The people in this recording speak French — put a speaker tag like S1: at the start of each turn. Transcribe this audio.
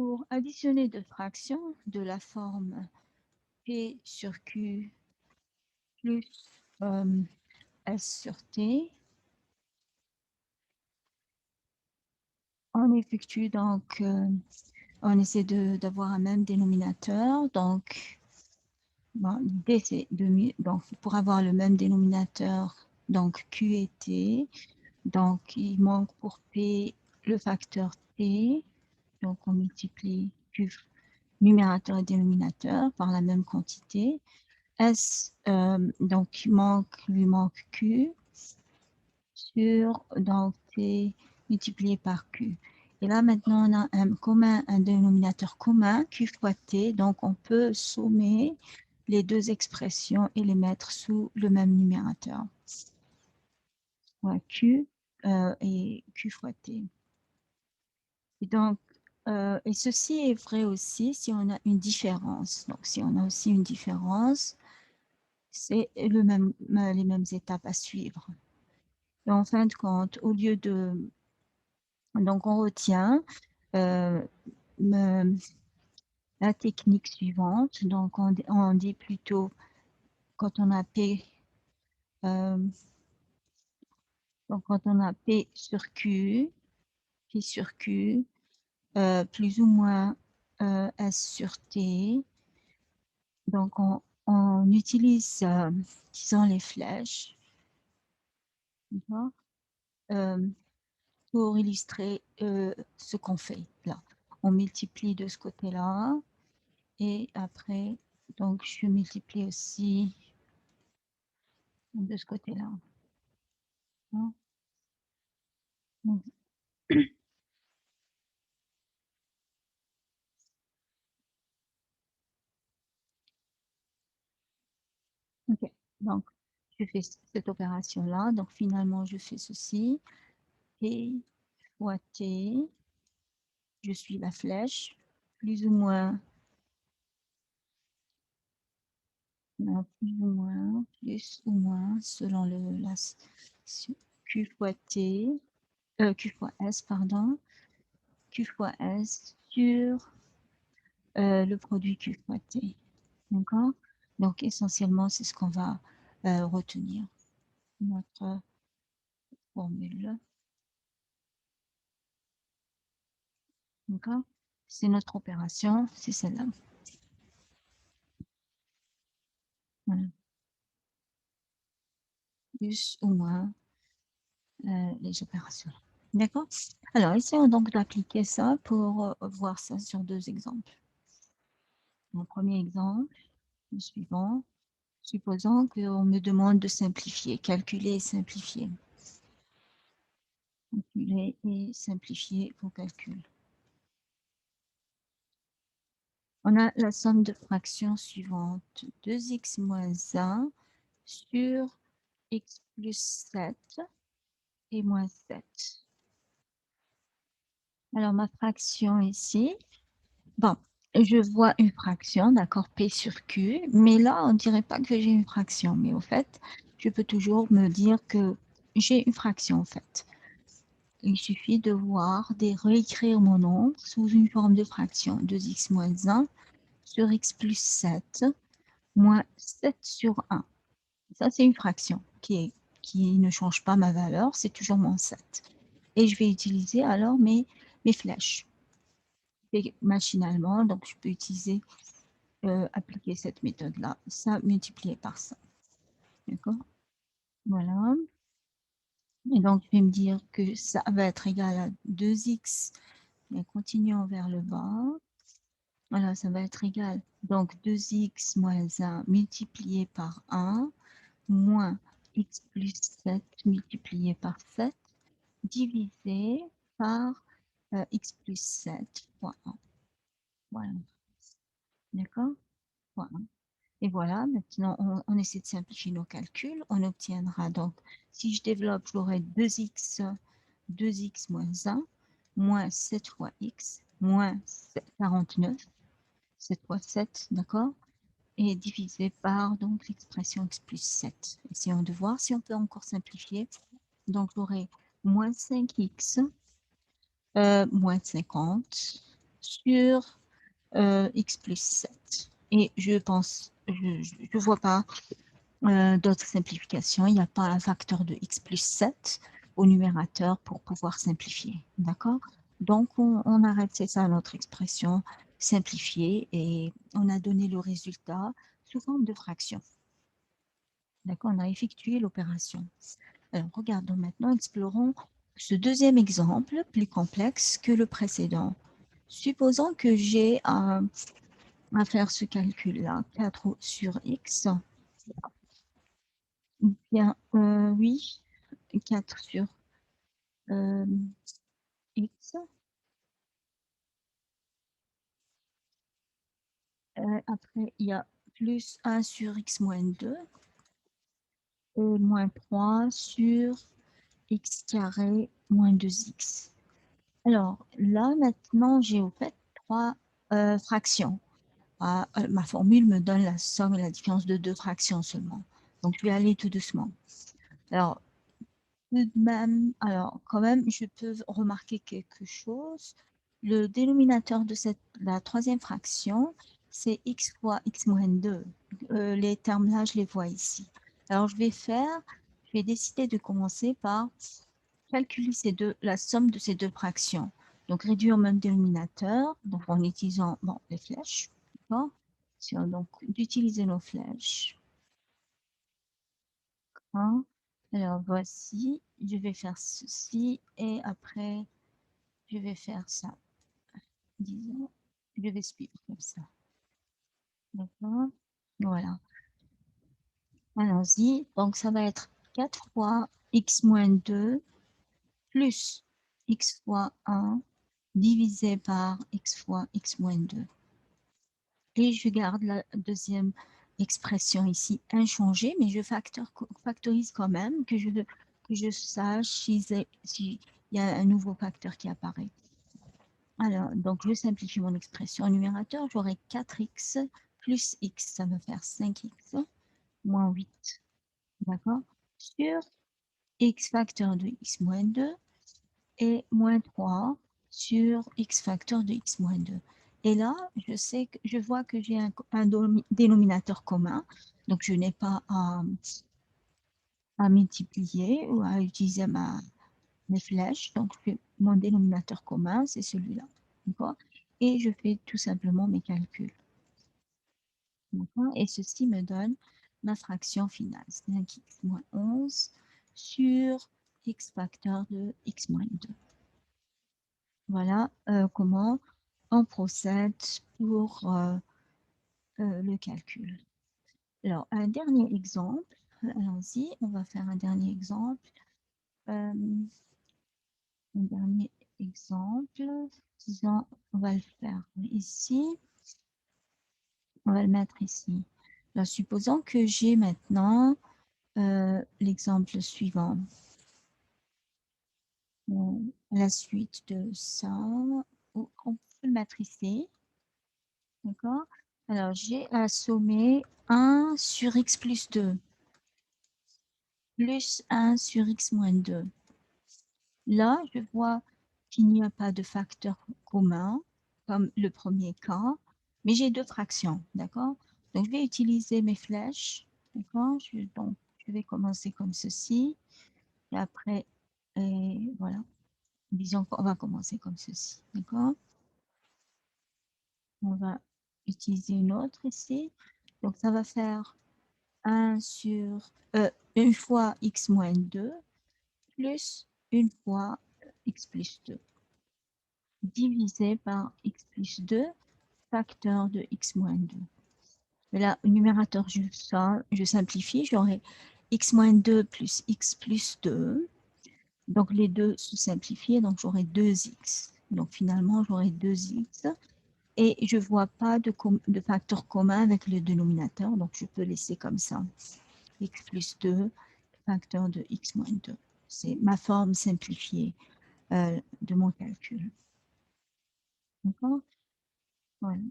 S1: Pour additionner deux fractions de la forme P sur Q plus S sur T, on effectue donc, on essaie d'avoir un même dénominateur. Donc, bon, l'idée c'est donc pour avoir le même dénominateur, donc Q et T, donc il manque pour P le facteur T, donc on multiplie Q, numérateur et dénominateur, par la même quantité. S, donc lui manque Q sur donc T multiplié par Q. Et là maintenant on a un dénominateur commun, Q fois T, donc on peut sommer les deux expressions et les mettre sous le même numérateur. Voilà, Q et Q fois T. Et donc, et ceci est vrai aussi si on a une différence. Donc si on a aussi une différence, c'est les mêmes étapes à suivre. Et en fin de compte, au lieu de... Donc, on retient la technique suivante. Donc, on dit plutôt, quand on a P, donc quand on a P sur Q, plus ou moins S sur T, donc on utilise, disons, les flèches, pour illustrer ce qu'on fait là. On multiplie de ce côté-là et après, donc je multiplie aussi de ce côté-là. Hein? Ok, donc je fais cette opération-là. Donc finalement, je fais ceci. P fois T, je suis la flèche, plus ou moins, non, plus ou moins, selon la Q fois T, Q fois S, pardon, Q fois S sur le produit Q fois T. D'accord? Donc, essentiellement, c'est ce qu'on va retenir. Notre formule. D'accord? C'est notre opération, c'est celle-là. Voilà. Plus ou moins les opérations. D'accord? Alors, essayons donc d'appliquer ça pour voir ça sur deux exemples. Mon premier exemple, le suivant, supposons qu'on me demande de simplifier, calculer et simplifier. Calculer et simplifier vos calculs. On a la somme de fractions suivante. 2x moins 1 sur x plus 7 et moins 7. Alors, ma fraction ici, bon, je vois une fraction, d'accord, P sur Q, mais là, on ne dirait pas que j'ai une fraction, mais au fait, je peux toujours me dire que j'ai une fraction, en fait. Il suffit de voir, de réécrire mon nombre sous une forme de fraction, 2x moins 1 sur x plus 7, moins 7 sur 1. Ça, c'est une fraction qui ne change pas ma valeur, c'est toujours moins 7. Et je vais utiliser alors mes flèches. Et machinalement, donc je peux utiliser, appliquer cette méthode-là, ça multiplié par ça. D'accord? Voilà. Et donc, je vais me dire que ça va être égal à 2x, et continuons vers le bas. Voilà, ça va être égal. Donc, 2x moins 1 multiplié par 1, moins x plus 7 multiplié par 7, divisé par x plus 7 fois 1. Voilà. D'accord? Voilà. Et voilà, maintenant, on essaie de simplifier nos calculs. On obtiendra donc, si je développe, j'aurai 2x moins 1, moins 7 fois x, moins 49, 7 fois 7, d'accord? Et divisé par donc l'expression x plus 7. Essayons de voir si on peut encore simplifier. Donc, j'aurai moins 5x, moins 50, sur x plus 7. Et je pense, je vois pas d'autres simplifications. Il n'y a pas un facteur de x plus 7 au numérateur pour pouvoir simplifier. D'accord? Donc, on arrête, c'est ça notre expression simplifiée et on a donné le résultat sous forme de fraction. D'accord? On a effectué l'opération. Alors, regardons maintenant, explorons ce deuxième exemple plus complexe que le précédent. Supposons que j'ai à faire ce calcul-là, 4 sur x, bien, oui, 4 sur euh, x. Après, il y a plus 1 sur x moins 2 et moins 3 sur x carré moins 2x. Alors, là, maintenant, j'ai au fait trois fractions. Ma formule me donne la somme et la différence de deux fractions seulement. Donc, je vais aller tout doucement. Alors, tout de même, alors, quand même, je peux remarquer quelque chose. Le dénominateur de la troisième fraction, c'est x fois x moins 2. Les termes-là, je les vois ici. Alors, je vais décider de commencer par calculer la somme de ces deux fractions. Donc, réduire mon dénominateur, donc en utilisant les flèches. D'accord? Donc, d'utiliser nos flèches. Hein. Alors, voici, je vais faire ceci et après, je vais faire ça. Disons, je vais suivre comme ça. D'accord? Voilà. Allons-y. Donc, ça va être 4 fois x moins 2 plus x fois 1 divisé par x fois x moins 2. Et je garde la deuxième expression ici inchangée, mais je factorise quand même, que je sache s'il y a un nouveau facteur qui apparaît. Alors, donc je simplifie mon expression. Au numérateur, j'aurai 4x plus x, ça va faire 5x moins 8. D'accord? Sur x facteur de x moins 2 et moins 3 sur x facteur de x moins 2. Et là, je vois que j'ai un dénominateur commun, donc je n'ai pas à multiplier ou à utiliser mes flèches. Donc, mon dénominateur commun, c'est celui-là. Et je fais tout simplement mes calculs. Et ceci me donne ma fraction finale, c'est x moins 11 sur x facteur de x moins 2. Voilà comment on procède pour le calcul. Alors, un dernier exemple. Allons-y, on va faire un dernier exemple. Un dernier exemple. Disons, on va le faire ici. On va le mettre ici. Alors, supposons que j'ai maintenant l'exemple suivant. La suite de ça, on peut le mettre ici. D'accord? Alors, j'ai assommé 1 sur x plus 2 plus 1 sur x moins 2. Là, je vois qu'il n'y a pas de facteur commun, comme le premier cas, mais j'ai deux fractions, d'accord? Donc, je vais utiliser mes flèches, d'accord? Donc, je vais commencer comme ceci, et après, voilà. Disons qu'on va commencer comme ceci, d'accord? On va utiliser une autre ici. Donc, ça va faire 1 sur une fois x moins 2 plus une fois x plus 2 divisé par x plus 2 facteur de x moins 2. Mais là, au numérateur, je simplifie, j'aurai x moins 2 plus x plus 2. Donc, les deux se simplifient, donc j'aurai 2x. Donc, finalement, j'aurai 2x. Et je ne vois pas de facteur commun avec le dénominateur, donc je peux laisser comme ça. X plus 2, facteur de x moins 2. C'est ma forme simplifiée de mon calcul. D'accord? Voilà.